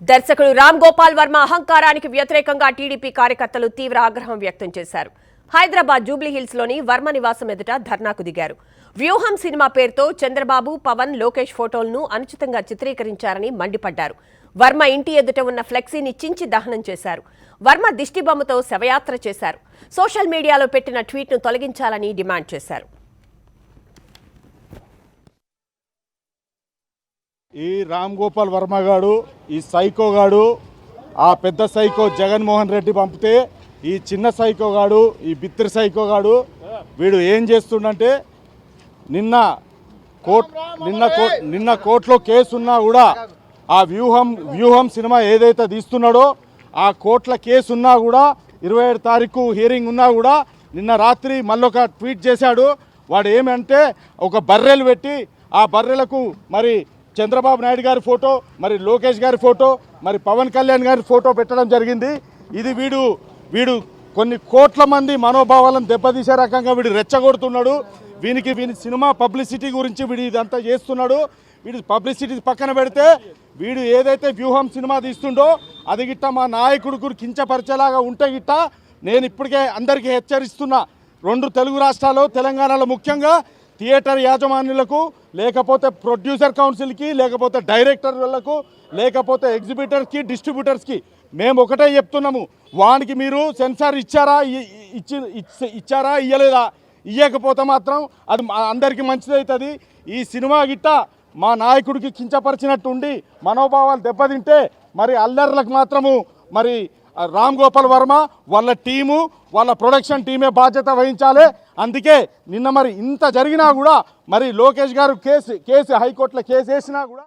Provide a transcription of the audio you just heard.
దర్శకుడు రామ్ గోపాల్ వర్మ అహంకారానికి వ్యతిరేకంగా టీడీపీ కార్యకర్తలు తీవ్ర ఆగ్రహం వ్యక్తం చేశారు. హైదరాబాద్ జూబ్లీహిల్స్ లోని వర్మ నివాసం ఎదుట ధర్నాకు దిగారు. వ్యూహం సినిమా పేరుతో చంద్రబాబు, పవన్, లోకేష్ ఫోటోలను అనుచితంగా చిత్రీకరించారని మండిపడ్డారు. వర్మ ఇంటి ఎదుట ఉన్న ఫ్లెక్సీని చించి దహనం చేశారు. వర్మ దిష్టిబొమ్మతో శవయాత్ర చేశారు. సోషల్ మీడియాలో పెట్టిన ట్వీట్ను తొలగించాలని డిమాండ్ చేశారు. ఈ రామ్ గోపాల్ వర్మ గాడు, ఈ సైకో గాడు, ఆ పెద్ద సైకో జగన్మోహన్ రెడ్డి పంపితే ఈ చిన్న సైకో గాడు, ఈ బిత్తిరి సైకో గాడు వీడు ఏం చేస్తుండంటే నిన్న కోర్టులో కేసు ఉన్నా కూడా ఆ వ్యూహం సినిమా ఏదైతే తీస్తున్నాడో ఆ కోర్టుల కేసు ఉన్నా కూడా 27 తారీఖు హియరింగ్ ఉన్నా కూడా నిన్న రాత్రి మళ్ళొక ట్వీట్ చేశాడు. వాడు ఏమంటే ఒక బర్రెలు పెట్టి ఆ బర్రెలకు మరి చంద్రబాబు నాయుడు గారి ఫోటో, మరి లోకేష్ గారి ఫోటో, మరి పవన్ కళ్యాణ్ గారి ఫోటో పెట్టడం జరిగింది. ఇది వీడు కొన్ని కోట్ల మంది మనోభావాలను దెబ్బతీసే రకంగా వీడు రెచ్చగొడుతున్నాడు. వీని సినిమా పబ్లిసిటీ గురించి వీడు ఇదంతా చేస్తున్నాడు. వీడు పబ్లిసిటీ పక్కన పెడితే వీడు ఏదైతే వ్యూహం సినిమా తీస్తుండో అది గిట్ట మా నాయకుడు కించపరిచేలాగా ఉంటే గిట్ట నేను ఇప్పటికే అందరికీ హెచ్చరిస్తున్నా. 2 తెలుగు రాష్ట్రాల్లో, తెలంగాణలో ముఖ్యంగా థియేటర్ యాజమాన్యులకు, లేకపోతే ప్రొడ్యూసర్ కౌన్సిల్కి, లేకపోతే డైరెక్టర్లకు, లేకపోతే ఎగ్జిబిటర్స్కి, డిస్ట్రిబ్యూటర్స్కి మేము ఒకటే చెప్తున్నాము. వానికి మీరు సెన్సార్ ఇచ్చారా ఇయ్యలేదా? ఇయ్యకపోతే మాత్రం అది అందరికీ మంచిదవుతుంది. ఈ సినిమా గిట్ట మా నాయకుడికి కించపరిచినట్టు ఉండి మనోభావాలు దెబ్బతింటే మరి అల్లర్లకు మాత్రము మరి రామ్ గోపాల్ వర్మ వాళ్ళ టీము, వాళ్ళ ప్రొడక్షన్ టీమే బాధ్యత వహించాలి. అందుకే నిన్న మరి ఇంత జరిగినా కూడా మరి లోకేష్ గారు కేసు హైకోర్టులో కేసు వేసినా కూడా